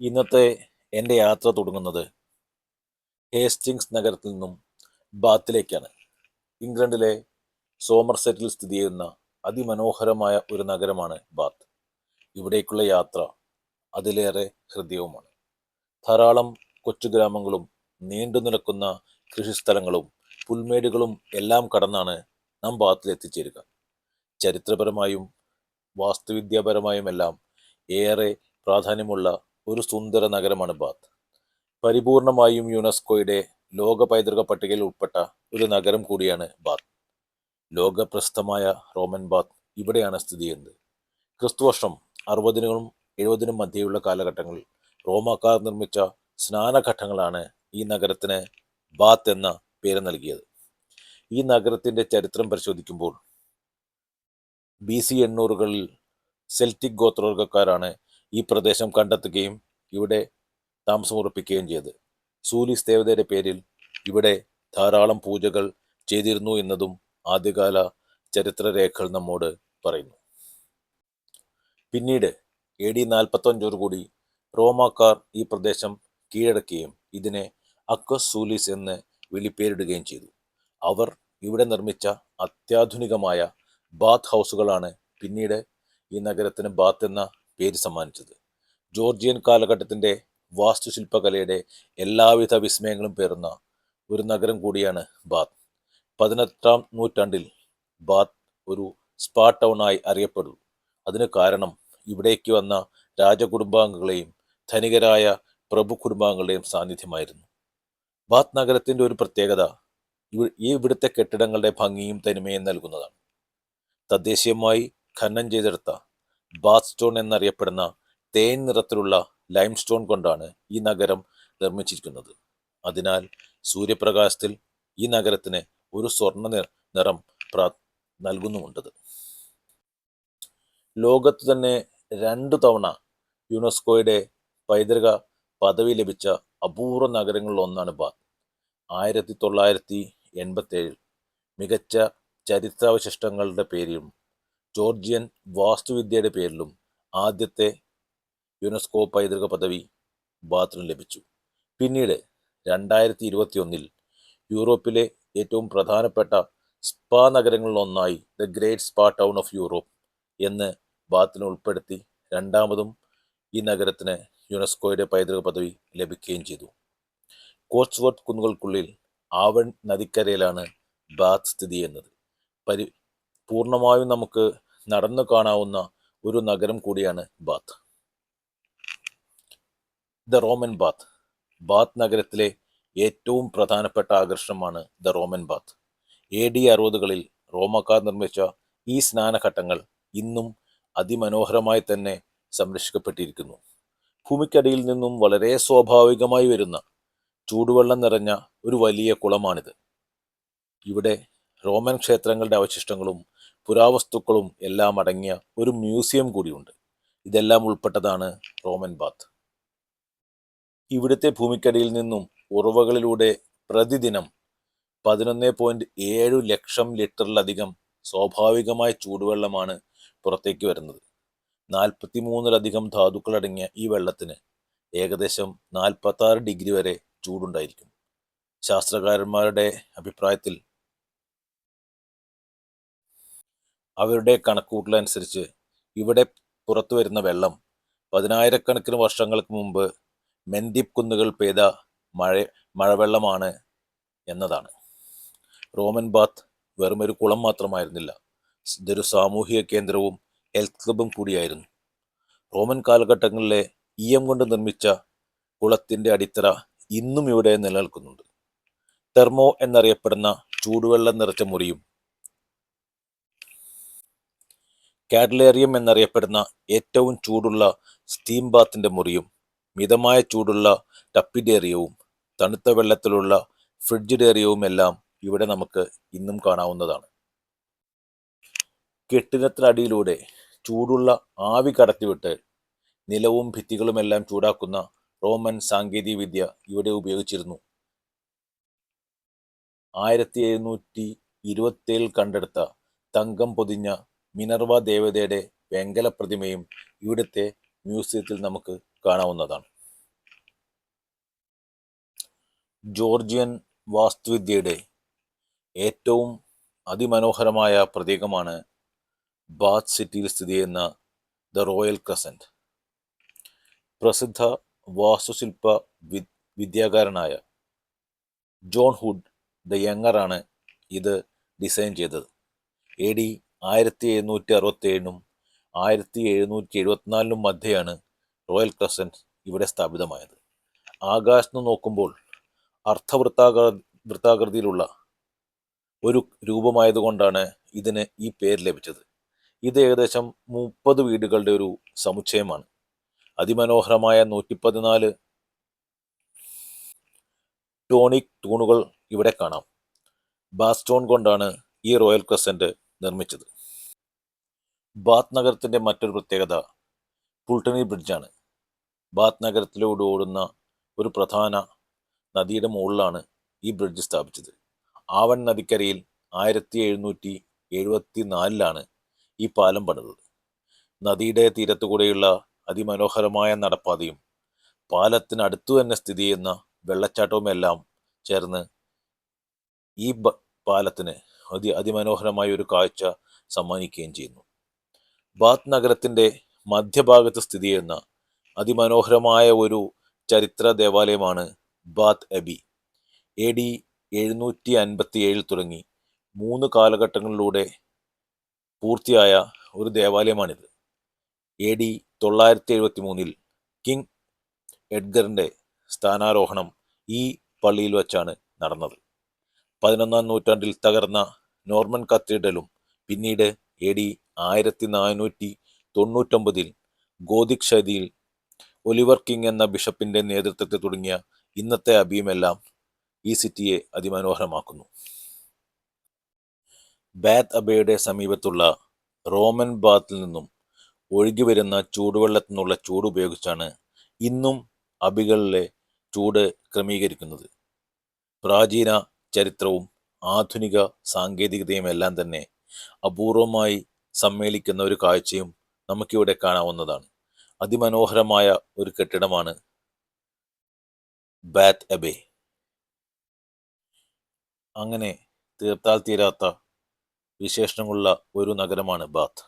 ഇന്നത്തെ എൻ്റെ യാത്ര തുടങ്ങുന്നത് ഹേസ്റ്റിങ്സ് നഗരത്തിൽ നിന്നും ബാത്തിലേക്കാണ്. ഇംഗ്ലണ്ടിലെ സോമർസെറ്റിൽ സ്ഥിതി ചെയ്യുന്ന അതിമനോഹരമായ ഒരു നഗരമാണ് ബാത്ത്. ഇവിടേക്കുള്ള യാത്ര അതിലേറെ ഹൃദ്യവുമാണ്. ധാരാളം കൊച്ചു ഗ്രാമങ്ങളും നീണ്ടു നിൽക്കുന്ന കൃഷിസ്ഥലങ്ങളും പുൽമേടുകളും എല്ലാം കടന്നാണ് നാം ബാത്തിൽ എത്തിച്ചേരുക. ചരിത്രപരമായും വാസ്തുവിദ്യാപരമായുമെല്ലാം ഏറെ പ്രാധാന്യമുള്ള ഒരു സുന്ദര നഗരമാണ് ബാത്ത്. പരിപൂർണമായും യുനെസ്കോയുടെ ലോക പൈതൃക പട്ടികയിൽ ഉൾപ്പെട്ട ഒരു നഗരം കൂടിയാണ് ബാത്ത്. ലോകപ്രസിദ്ധമായ റോമൻ ബാത്ത് ഇവിടെയാണ് സ്ഥിതി ചെയ്യുന്നത്. ക്രിസ്തുവർഷം 60-നും 70-നും മധ്യയുള്ള കാലഘട്ടങ്ങളിൽ റോമാക്കാർ നിർമ്മിച്ച സ്നാനഘട്ടങ്ങളാണ് ഈ നഗരത്തിന് ബാത്ത് എന്ന പേര് നൽകിയത്. ഈ നഗരത്തിന്റെ ചരിത്രം പരിശോധിക്കുമ്പോൾ BC 800-കളിൽ സെൽറ്റിക് ഗോത്രവർഗക്കാരാണ് ഈ പ്രദേശം കണ്ടെത്തുകയും ഇവിടെ താമസമുറപ്പിക്കുകയും ചെയ്തത്. സൂലിസ് ദേവതയുടെ പേരിൽ ഇവിടെ ധാരാളം പൂജകൾ ചെയ്തിരുന്നു എന്നതും ആദ്യകാല ചരിത്രരേഖകൾ നമ്മോട് പറയുന്നു. പിന്നീട് AD 45 റോമാക്കാർ ഈ പ്രദേശം കീഴടക്കുകയും ഇതിനെ അക്വസ് സൂലിസ് എന്ന് വിളിപ്പേരിടുകയും ചെയ്തു. അവർ ഇവിടെ നിർമ്മിച്ച അത്യാധുനികമായ ബാത്ത് ഹൗസുകളാണ് പിന്നീട് ഈ നഗരത്തിന് ബാത്ത് എന്ന പേര് സമ്മാനിച്ചത്. ജോർജിയൻ കാലഘട്ടത്തിന്റെ വാസ്തുശില്പകലയുടെ എല്ലാവിധ വിസ്മയങ്ങളും പേറുന്ന ഒരു നഗരം കൂടിയാണ് ബാത്ത്. 18-ാം നൂറ്റാണ്ടിൽ ബാത്ത് ഒരു സ്പാ ടൗണായി അറിയപ്പെടുന്നു. അതിന് കാരണം ഇവിടേക്ക് വന്ന രാജകുടുംബാംഗങ്ങളെയും ധനികരായ പ്രഭു കുടുംബാംഗങ്ങളുടെയും സാന്നിധ്യമായിരുന്നു. ബാത്ത് നഗരത്തിന്റെ ഒരു പ്രത്യേകത ഇവിടുത്തെ കെട്ടിടങ്ങളുടെ ഭംഗിയും തനിമയും നൽകുന്നതാണ്. തദ്ദേശീയമായി ഖനനം ചെയ്തെടുത്ത ബാത്ത് സ്റ്റോൺ എന്നറിയപ്പെടുന്ന തേൻ നിറത്തിലുള്ള ലൈം സ്റ്റോൺ കൊണ്ടാണ് ഈ നഗരം നിർമ്മിച്ചിരിക്കുന്നത്. അതിനാൽ സൂര്യപ്രകാശത്തിൽ ഈ നഗരത്തിന് ഒരു സ്വർണ്ണ നിറം നൽകുന്നുമുണ്ടത്. ലോകത്ത് തന്നെ 2 തവണ യുനെസ്കോയുടെ പൈതൃക പദവി ലഭിച്ച അപൂർവ നഗരങ്ങളിൽ ഒന്നാണ് ബാത്ത്. 1987 മികച്ച ചരിത്രാവശിഷ്ടങ്ങളുടെ പേരിലും ജോർജിയൻ വാസ്തുവിദ്യയുടെ പേരിലും ആദ്യത്തെ യുനെസ്കോ പൈതൃക പദവി ബാത്തിന് ലഭിച്ചു. പിന്നീട് 2021 യൂറോപ്പിലെ ഏറ്റവും പ്രധാനപ്പെട്ട സ്പാ നഗരങ്ങളിൽ ഒന്നായി the great spa town of Europe എന്ന് ബാത്തിനെ ഉൾപ്പെടുത്തി രണ്ടാമതും ഈ നഗരത്തിന് യുനെസ്കോയുടെ പൈതൃക പദവി ലഭിക്കുകയും ചെയ്തു. കോച്ച്വർത്ത് കുന്നുകൾക്കുള്ളിൽ ആവൺ നദിക്കരയിലാണ് ബാത്ത് സ്ഥിതി ചെയ്യുന്നത്. പൂർണ്ണമായും നമുക്ക് നടന്നു കാണാവുന്ന ഒരു നഗരം കൂടിയാണ് Bath. The Roman Bath. Bath നഗരത്തിലെ ഏറ്റവും പ്രധാനപ്പെട്ട ആകർഷണമാണ് ദ റോമൻ ബാത്ത്. AD 60-കളിൽ റോമക്കാർ നിർമ്മിച്ച ഈ സ്നാനഘട്ടങ്ങൾ ഇന്നും അതിമനോഹരമായി തന്നെ സംരക്ഷിക്കപ്പെട്ടിരിക്കുന്നു. ഭൂമിക്കടിയിൽ നിന്നും വളരെ സ്വാഭാവികമായി വരുന്ന ചൂടുവെള്ളം നിറഞ്ഞ ഒരു വലിയ കുളമാണിത്. ഇവിടെ റോമൻ ക്ഷേത്രങ്ങളുടെ അവശിഷ്ടങ്ങളും പുരാവസ്തുക്കളും എല്ലാം അടങ്ങിയ ഒരു മ്യൂസിയം കൂടിയുണ്ട്. ഇതെല്ലാം ഉൾപ്പെട്ടതാണ് റോമൻ ബാത്ത്. ഇവിടുത്തെ ഭൂമിക്കടിയിൽ നിന്നും ഉറവകളിലൂടെ പ്രതിദിനം 11.7 ലക്ഷം ലിറ്ററിലധികം സ്വാഭാവികമായ ചൂടുവെള്ളമാണ് പുറത്തേക്ക് വരുന്നത്. 43-ലധികം ധാതുക്കളടങ്ങിയ ഈ വെള്ളത്തിന് ഏകദേശം 46 ഡിഗ്രി വരെ ചൂടുണ്ടായിരിക്കും. ശാസ്ത്രകാരന്മാരുടെ അഭിപ്രായത്തിൽ അവരുടെ കണക്കുകൂട്ടലനുസരിച്ച് ഇവിടെ പുറത്തു വരുന്ന വെള്ളം 10,000-കണക്കിന് വർഷങ്ങൾക്ക് മുമ്പ് മെന്ദിപ് കുന്നുകൾ പെയ്ത മഴവെള്ളമാണ് എന്നതാണ്. റോമൻ ബാത്ത് വെറുമൊരു കുളം മാത്രമായിരുന്നില്ല, ഇതൊരു സാമൂഹിക കേന്ദ്രവും ഹെൽത്ത് ക്ലബും കൂടിയായിരുന്നു. റോമൻ കാലഘട്ടങ്ങളിലെ ഈയം കൊണ്ട് നിർമ്മിച്ച കുളത്തിന്റെ അടിത്തറ ഇന്നും ഇവിടെ നിലനിൽക്കുന്നുണ്ട്. തെർമോ എന്നറിയപ്പെടുന്ന ചൂടുവെള്ളം നിറച്ച മുറിയും കാഡ്ലേറിയം എന്നറിയപ്പെടുന്ന ഏറ്റവും ചൂടുള്ള സ്റ്റീം ബാത്തിന്റെ മുറിയും മിതമായ ചൂടുള്ള ടപ്പിഡേറിയവും തണുത്ത വെള്ളത്തിലുള്ള ഫ്രിഡ്ജിഡേറിയവും എല്ലാം ഇവിടെ നമുക്ക് ഇന്നും കാണാവുന്നതാണ്. കെട്ടിടത്തിനടിയിലൂടെ ചൂടുള്ള ആവി കടത്തിവിട്ട് നിലവും ഭിത്തികളുമെല്ലാം ചൂടാക്കുന്ന റോമൻ സാങ്കേതിക വിദ്യ ഇവിടെ ഉപയോഗിച്ചിരുന്നു. 1727 കണ്ടെടുത്ത തങ്കം പൊതിഞ്ഞ മിനർവ ദേവതയുടെ വെങ്കല പ്രതിമയും ഇവിടുത്തെ മ്യൂസിയത്തിൽ നമുക്ക് കാണാവുന്നതാണ്. ജോർജിയൻ വാസ്തുവിദ്യയുടെ ഏറ്റവും അതിമനോഹരമായ പ്രതീകമാണ് ബാത്ത് സിറ്റിയിൽ സ്ഥിതി ചെയ്യുന്ന ദ റോയൽ ക്രസൻറ്റ്. പ്രസിദ്ധ വാസ്തുശില്പ വിദ്യാകാരനായ ജോൺ ഹുഡ് ദ യങ്ങറാണ് ഇത് ഡിസൈൻ ചെയ്തത്. AD 1767 1774 മധ്യയാണ് റോയൽ ക്രസൻറ്റ് ഇവിടെ സ്ഥാപിതമായത്. ആകാശത്ത് നോക്കുമ്പോൾ വൃത്താകൃതിയിലുള്ള ഒരു രൂപമായതുകൊണ്ടാണ് ഇതിന് ഈ പേര് ലഭിച്ചത്. ഇത് ഏകദേശം 30 വീടുകളുടെ ഒരു സമുച്ചയമാണ്. അതിമനോഹരമായ 114 ടോണിക് തൂണുകൾ ഇവിടെ കാണാം. ബാസ്റ്റോൺ കൊണ്ടാണ് ഈ റോയൽ ക്രസൻറ്റ് നിർമ്മിച്ചത്. ബാത്ത് നഗരത്തിൻ്റെ മറ്റൊരു പ്രത്യേകത പുൾട്ടണി ബ്രിഡ്ജാണ്. ബാത്ത് നഗരത്തിലൂടെ ഓടുന്ന ഒരു പ്രധാന നദിയുടെ മുകളിലാണ് ഈ ബ്രിഡ്ജ് സ്ഥാപിച്ചത്. ആവൺ നദിക്കരയിൽ 1774 ഈ പാലം പണിതത്. നദിയുടെ തീരത്തുകൂടെയുള്ള അതിമനോഹരമായ നടപ്പാതയും പാലത്തിനടുത്തു തന്നെ സ്ഥിതി ചെയ്യുന്ന വെള്ളച്ചാട്ടവുമെല്ലാം ചേർന്ന് ഈ പാലത്തിന് അതിമനോഹരമായ ഒരു കാഴ്ച സമ്മാനിക്കുകയും ചെയ്യുന്നു. ബാത്ത് നഗരത്തിൻ്റെ മധ്യഭാഗത്ത് സ്ഥിതി ചെയ്യുന്ന അതിമനോഹരമായ ഒരു ചരിത്ര ദേവാലയമാണ് ബാത്ത് അബി. AD 757 തുടങ്ങി 3 കാലഘട്ടങ്ങളിലൂടെ പൂർത്തിയായ ഒരു ദേവാലയമാണിത്. AD 973 കിങ് എഡ്ഗറിൻ്റെ സ്ഥാനാരോഹണം ഈ പള്ളിയിൽ വച്ചാണ് നടന്നത്. 11-ാം നൂറ്റാണ്ടിൽ തകർന്ന നോർമൻ കത്തീഡ്രലും പിന്നീട് AD 1499 ഗോതിക് ശൈലിയിൽ ഒലിവർ കിങ് എന്ന ബിഷപ്പിന്റെ നേതൃത്വത്തിൽ തുടങ്ങിയ ഇന്നത്തെ അബിയുമെല്ലാം ഈ സിറ്റിയെ അതിമനോഹരമാക്കുന്നു. ബാത്ത് അബയുടെ സമീപത്തുള്ള റോമൻ ബാത്തിൽ നിന്നും ഒഴുകി വരുന്ന ചൂടുവെള്ളത്തിൽ നിന്നുള്ള ചൂട് ഉപയോഗിച്ചാണ് ഇന്നും അബികളിലെ ചൂട് ക്രമീകരിക്കുന്നത്. പ്രാചീന ചരിത്രവും ആധുനിക സാങ്കേതികതയും എല്ലാം തന്നെ അപൂർവമായി സമ്മേളിക്കുന്ന ഒരു കാഴ്ചയും നമുക്കിവിടെ കാണാവുന്നതാണ്. അതിമനോഹരമായ ഒരു കെട്ടിടമാണ് ബാത്ത് അബേ. അങ്ങനെ തീർത്താൽ തീരാത്ത വിശേഷണങ്ങളുള്ള ഒരു നഗരമാണ് ബാത്ത്.